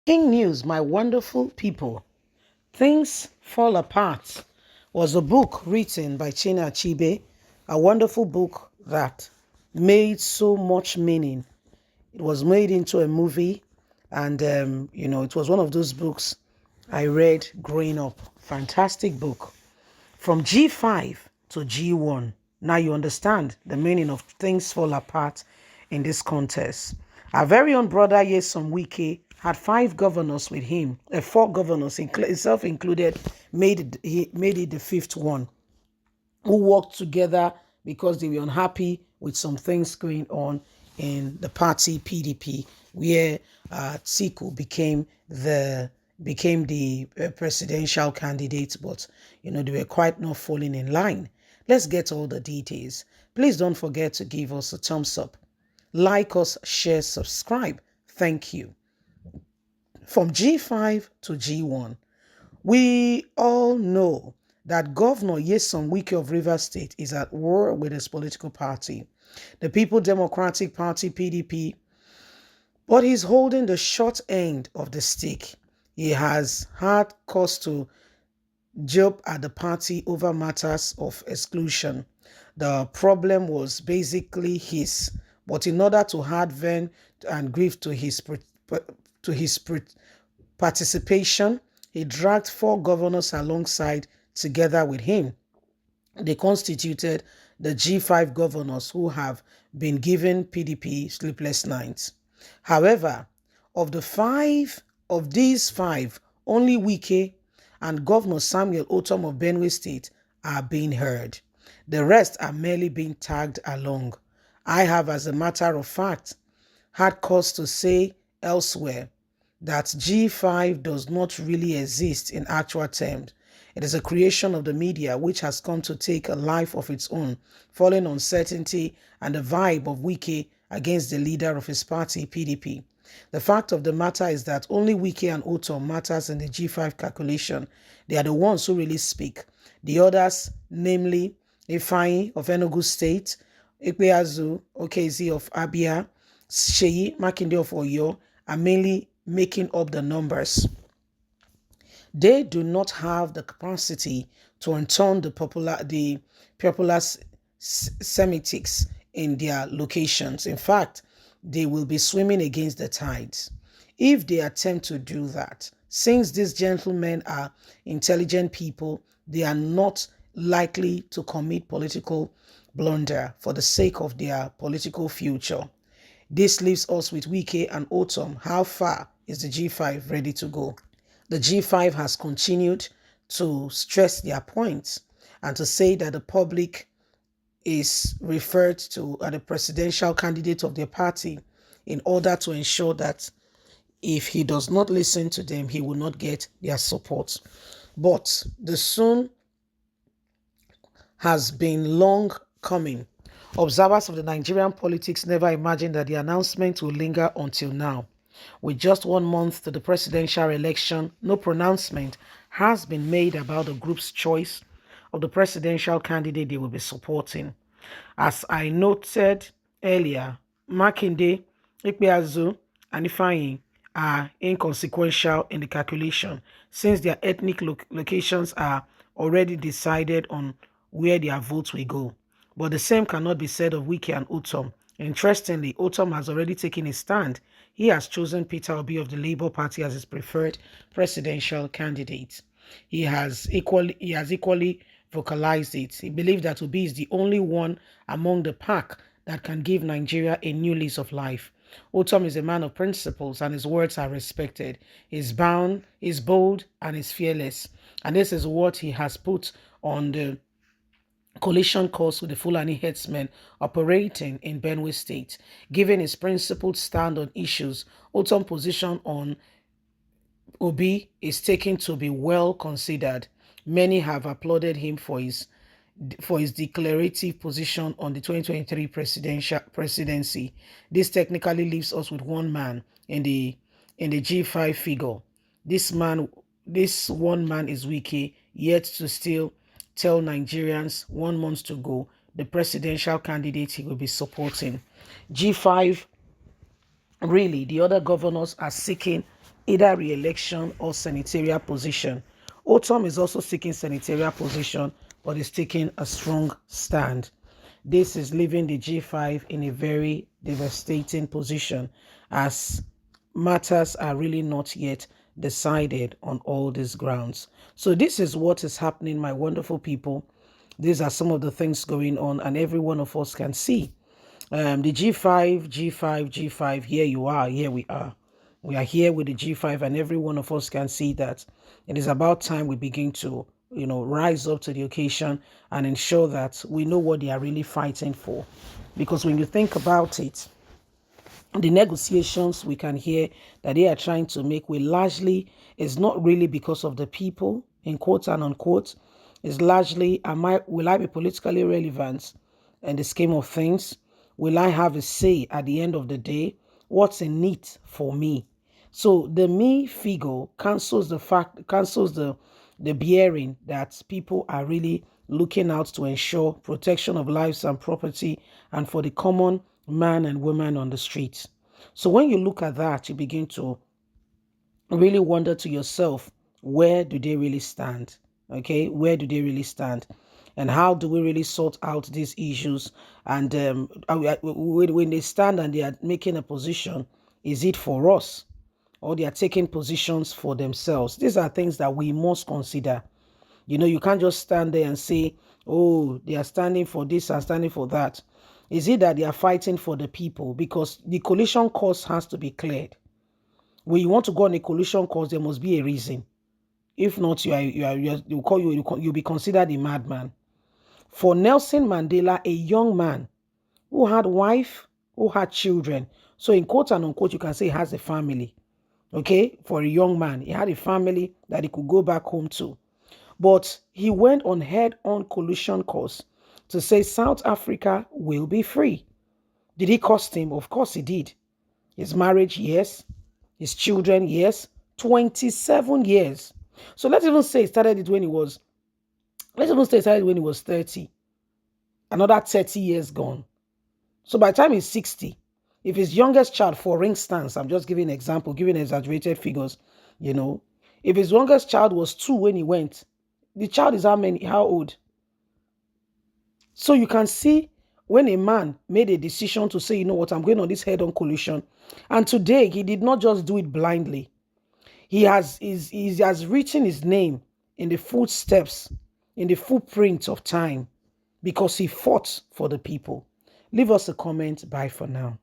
King News, my wonderful people. Things Fall Apart was a book written by China Achebe, a wonderful book that made so much meaning. It was made into a movie, and it was one of those books I read growing up. Fantastic book. From G5 to G1. Now you understand the meaning of Things Fall Apart in this contest. Our very own brother Yesom Wike had five governors with him, four governors, himself included, he made it the fifth one, who worked together because they were unhappy with some things going on in the party PDP, where Tsiku became the presidential candidate, but they were quite not falling in line. Let's get all the details. Please don't forget to give us a thumbs up, like us, share, subscribe. Thank you. From G5 to G1, we all know that Governor Nyesom Wike of Rivers State is at war with his political party, the People Democratic Party (PDP), but he's holding the short end of the stick. He has had cause to job at the party over matters of exclusion. The problem was basically his, but in order to add vent and grief to his participation, he dragged four governors alongside together with him. They constituted the G5 governors who have been giving PDP sleepless nights. However, of these five, only Wike and Governor Samuel Otom of Benue State are being heard. The rest are merely being tagged along. I have, as a matter of fact, had cause to say elsewhere that G5 does not really exist in actual terms. It is a creation of the media which has come to take a life of its own, following uncertainty and the vibe of Wike against the leader of his party, PDP. The fact of the matter is that only Wike and Otom matters in the G5 calculation. They are the ones who really speak. The others, namely Ifeanyi of Enugu State, Ikpeazu Okezi of Abia, Seyi Makinde of Oyo, are mainly making up the numbers. They do not have the capacity to unturn the popular semitics in their locations. In fact, they will be swimming against the tides if they attempt to do that. Since these gentlemen are intelligent people, they are not likely to commit political blunder for the sake of their political future. This leaves us with Wike and Otom. How far is the G5 ready to go? The G5 has continued to stress their points and to say that the public is referred to as the presidential candidate of their party in order to ensure that if he does not listen to them, he will not get their support. But the soon has been long coming. Observers of the Nigerian politics never imagined that the announcement will linger until now. With just 1 month to the presidential election, no pronouncement has been made about the group's choice of the presidential candidate they will be supporting. As I noted earlier, Makinde, Ikpeazu, and Ifeanyi are inconsequential in the calculation since their ethnic locations are already decided on where their votes will go. But the same cannot be said of Wike and Otom. Interestingly, Otom has already taken a stand. He has chosen Peter Obi of the Labour Party as his preferred presidential candidate. He has equally vocalized it. He believes that Obi is the only one among the pack that can give Nigeria a new lease of life. Otom is a man of principles and his words are respected. He's bold, and is fearless. And this is what he has put on the coalition course with the Fulani headsmen operating in Benue State. Given his principled stand on issues, Otom's position on Obi is taken to be well considered. Many have applauded him for his declarative position on the 2023 presidency. This technically leaves us with one man in the G5 figure. This one man is Wike, yet to still tell Nigerians 1 month to go the presidential candidate he will be supporting. G5, really, the other governors are seeking either re-election or senatorial position. Otom is also seeking senatorial position, but is taking a strong stand. This is leaving the G5 in a very devastating position, as matters are really not yet decided on all these grounds. So this is what is happening, my wonderful people. These are some of the things going on, and every one of us can see. The G5, G5, G5, here you are, here we are. We are here with the G5, and every one of us can see that it is about time we begin to, rise up to the occasion and ensure that we know what they are really fighting for. Because when you think about it, the negotiations we can hear that they are trying to make will largely is not really because of the people, in quote and unquote. Is largely, will I be politically relevant in the scheme of things? Will I have a say at the end of the day? What's in it for me? So the me figure cancels the bearing that people are really looking out to ensure protection of lives and property, and for the common man and woman on the streets. So when you look at that, you begin to really wonder to yourself, where do they really stand? Okay, where do they really stand? And how do we really sort out these issues? And when they stand and they are making a position, is it for us? Or they are taking positions for themselves? These are things that we must consider. You can't just stand there and say, oh, they are standing for this and standing for that. Is it that they are fighting for the people? Because the collision cause has to be cleared. When you want to go on a collision cause, there must be a reason. If not, you'll be considered a madman. For Nelson Mandela, a young man who had wife, who had children. So in quote and unquote, you can say he has a family. Okay, for a young man, he had a family that he could go back home to. But he went on head-on collusion course to say South Africa will be free. Did it cost him? Of course it did. His marriage, yes. His children, yes. 27 years. So let's even say he started it when he was 30. Another 30 years gone. So by the time he's 60, if his youngest child, for instance, I'm just giving an example, giving exaggerated figures, if his youngest child was 2 when he went, the child is how old? So you can see when a man made a decision to say, you know what, I'm going on this head-on collusion. And today, he did not just do it blindly. He has written his name in the footsteps, in the footprint of time, because he fought for the people. Leave us a comment. Bye for now.